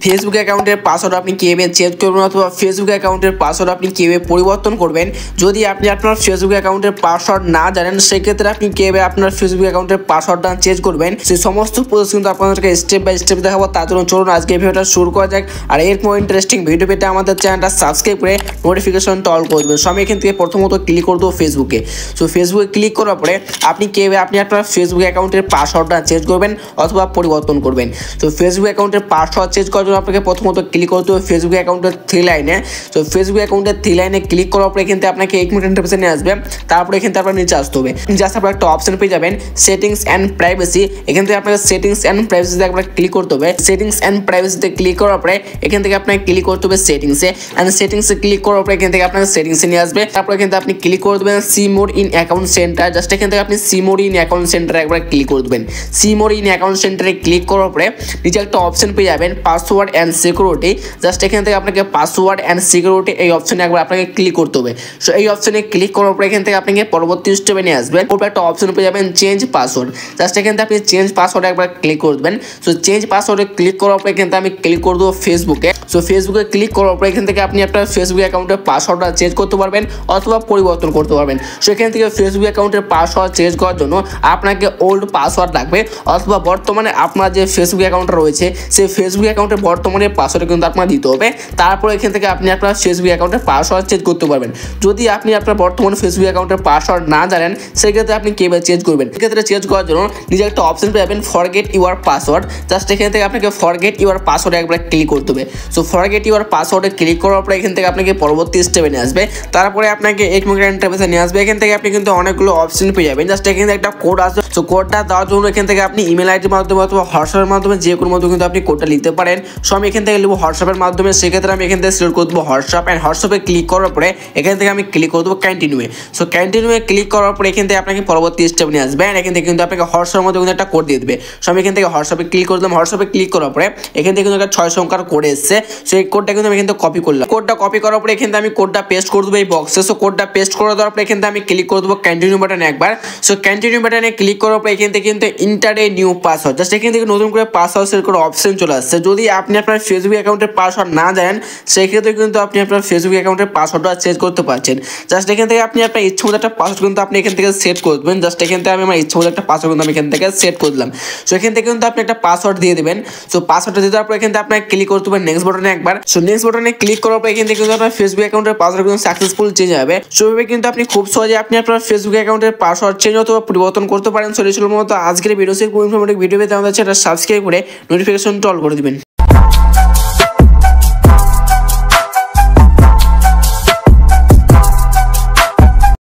Facebook অ্যাকাউন্টের password আপনি কীভাবে চেঞ্জ করবেন অথবা ফেসবুক অ্যাকাউন্টের পাসওয়ার্ড আপনি কীভাবে পরিবর্তন করবেন। যদি আপনি আপনার ফেসবুক অ্যাকাউন্টের পাসওয়ার্ড না জানেন সেক্ষেত্রে আপনি কীভাবে আপনার ফেসবুক অ্যাকাউন্টের পাসওয়ার্ডটা চেঞ্জ করবেন সেই সমস্ত প্রসেস কিন্তু আপনাদেরকে স্টেপ বাই স্টেপ দেখাবো। তার জন্য চলুন আজকে ভিডিওটা শুরু করা যাক। আর এরকম ইন্টারেস্টিং ভিডিও পেতে আমাদের চ্যানেলটা সাবস্ক্রাইব করে নোটিফিকেশনটা অল করে দেবেন। সো আমি এখান থেকে প্রথমত ক্লিক করে দেবো ফেসবুকে। সো ফেসবুকে ক্লিক করার পরে আপনি কীভাবে আপনার ফেসবুক অ্যাকাউন্টের পাসওয়ার্ডটা চেঞ্জ করবেন অথবা পরিবর্তন করবেন। তো ফেসবুক অ্যাকাউন্টের পাসওয়ার্ড চেঞ্জ করার জন্য আপনাকে প্রথমত ক্লিক করতে হবে ফেসবুক অ্যাকাউন্টের থ্রি লাইনে। তো ফেসবুক অ্যাকাউন্টের থ্রি লাইনে ক্লিক করার পরে কিন্তু আপনাকে 1 মিনিট ইন্টারফেসে নিয়ে আসবে। তারপরে এখান থেকে আপনার নিচে আসতে হবে, জাস্ট আপনার একটা অপশন পেয়ে যাবেন সেটিংস অ্যান্ড প্রাইভেসি। এখান থেকে আপনাকে সেটিংস অ্যান্ড প্রাইভেসিতে একবার ক্লিক করতে হবে। সেটিংস অ্যান্ড প্রাইভেসিতে ক্লিক করার পরে এখান থেকে আপনাকে ক্লিক করতে হবে সেটিংসে। অ্যান্ড সেটিংসে ক্লিক করার পরে এখান থেকে আপনাকে সেটিংসে নিয়ে আসবে। তারপরে কিন্তু আপনি ক্লিক করে দেবেন see more in account centre. Just এখান থেকে আপনি সি মোর ইন অ্যাকাউন্ট সেন্টারে একবার ক্লিক করে দেবেন। সি মোর ইন অ্যাকাউন্ট সেন্টারে ক্লিক করার পরে নিচে একটা অপশন পেয়ে যাবেন পাসওয়ার্ড অ্যান্ড সিকিউরিটি। জাস্ট এখান থেকে আপনাকে পাসওয়ার্ড অ্যান্ড সিকিউরিটি এই অপশনে একবার আপনাকে ক্লিক করতে হবে। সো এই অপশনে ক্লিক করার পরে এখান থেকে আপনাকে পরবর্তী স্টেপে নিয়ে আসবেন। ওপরে একটা অপশন পেয়ে যাবেন চেঞ্জ পাসওয়ার্ড। জাস্ট এখান থেকে আপনি চেঞ্জ পাসওয়ার্ডে একবার ক্লিক করে দেবেন। সো চেঞ্জ পাসওয়ার্ডে ক্লিক করার পরে এখান থেকে আমি ক্লিক করে দেবো ফেসবুকে। সো ফেসবুকে ক্লিক করার পরে এখান থেকে আপনি আপনার ফেসবুক অ্যাকাউন্টের পাসওয়ার্ডটা চেঞ্জ করতে পারবেন অথবা পরিবর্তন করতে পারবেন। সো এখান থেকে ফেসবুক অ্যাকাউন্টের পাসওয়ার্ড চেঞ্জ করার জন্য আপনাকে ওল্ড পাসওয়ার্ড লাগবে অথবা বর্তমানে আপনার যে ফেসবুক অ্যাকাউন্টটা রয়েছে সেই ফেসবুক অ্যাকাউন্টের বর্তমানে পাসওয়ার্ড কিন্তু আপনার দিতে হবে। তারপরে এখান থেকে আপনি আপনার ফেসবুক অ্যাকাউন্টের পাসওয়ার্ড চেঞ্জ করতে পারবেন। যদি আপনি আপনার বর্তমান ফেসবুক অ্যাকাউন্টের পাসওয়ার্ড না জানেন সেক্ষেত্রে আপনি কীভাবে চেঞ্জ করবেন। সেক্ষেত্রে চেঞ্জ করার জন্য নিজে একটা অপশন পেয়ে যাবেন ফরগেট ইউর পাসওয়ার্ড। জাস্ট এখান থেকে আপনাকে ফরগেট ইউর পাসওয়ার্ডে একবার ক্লিক করতে হবে। সো ফরগেট ইউর পাসওয়ার্ডে ক্লিক করার পরে এখান থেকে আপনাকে পরবর্তী স্টেপে নিয়ে আসবে। তারপরে আপনাকে 1 মিনিট ইন্টারফেসে নিয়ে আসবে। এখান থেকে আপনি কিন্তু অনেকগুলো অপশন পেয়ে যাবেন। জাস্ট এখান থেকে একটা কোড আসবে। সো কোডটা দেওয়ার জন্য এখান থেকে আপনি ইমেল আইডির মাধ্যমে অথবা হোয়াটসঅ্যাপের মাধ্যমে যে কোনো মাধ্যমে কিন্তু আপনি কোডটা লিখতে পারেন। সো আমি এখান থেকে লিখবো হোয়াটসঅ্যাপের মাধ্যমে। সেক্ষেত্রে আমি এখান থেকে সিলেক্ট করে দেবো হোয়াটসঅ্যাপ। অ্যান্ড হোয়াটসঅ্যাপে ক্লিক করার পরে এখান থেকে আমি ক্লিক করে দেবো কন্টিনিউয়ে। সো কন্টিনিউয়ে ক্লিক করার পরে এখান থেকে আপনাকে পরবর্তী স্টেপ নিয়ে আসবে। অ্যান্ড এখান থেকে কিন্তু আপনাকে হোয়াটসঅ্যাপের মধ্যে কিন্তু একটা কোড দিয়ে দেবে। সো আমি এখান থেকে হোয়াটসঅ্যাপে ক্লিক করে দিলাম। হোয়াটসঅ্যাপে ক্লিক করার পরে এখান থেকে কিন্তু একটা 6 সংখ্যার কোড এসছে। সো এই কোডটা কিন্তু আমি কিন্তু কপি করলাম। কোডটা কপি করার পরে এখান থেকে আমি কোডটা পেস্ট করে দেবো এই বক্সে। সো কোডটা পেস্ট করে দেওয়ার পরে এখান থেকে আমি ক্লিক করে দেবো কন্টিনিউ বাটনে একবার। সো কন্টিনিউ বাটনে ক্লিক করার পরে এখান থেকে কিন্তু inter a new password. Just এখান থেকে নতুন করে পাসওয়ার্ড সেট করার অপশন চলে আসছে। যদি আপনি আপনার ফেসবুক অ্যাকাউন্টের পাসওয়ার্ড না জানেন সেক্ষেত্রে কিন্তু আপনি আপনার ফেসবুক অ্যাকাউন্টের পাসওয়ার্ডটা চেঞ্জ করতে পারছেন। জাস্ট এখান থেকে আপনি আপনার ইচ্ছে মতো একটা পাসওয়ার্ড কিন্তু আপনি এখান থেকে সেট করবেন। জাস্ট এখান থেকে আমি আমার ইচ্ছে মতো একটা পাসওয়ার্ড কিন্তু আমি এখান থেকে সেট করে দিলাম। সো এখান থেকে কিন্তু আপনি একটা পাসওয়ার্ড দিয়ে দেবেন। সো পাসওয়ার্ডটা দিয়ে দেওয়ার পর এখান থেকে আপনাকে ক্লিক করতে হবে নেক্সট বাটনে একবার। সো নেক্সট বাটনে ক্লিক করার পর এখান থেকে কিন্তু আপনার ফেসবুক অ্যাকাউন্টের পাসওয়ার্ড কিন্তু সাকসেসফুল চেঞ্জ হবে। সো এভাবে কিন্তু আপনি খুব সহজে আপনি আপনার ফেসবুক অ্যাকাউন্টের পাসওয়ার্ড চেঞ্জ অথবা পরিবর্তন করতে পারেন। সো এই ছিল মতো আজকের ভিডিও। ইনফরমেটিভ ভিডিও পেতে আমাদের চ্যানেলটা সাবস্ক্রাইব করে নোটিফিকেশনটা অল করে দিবেন।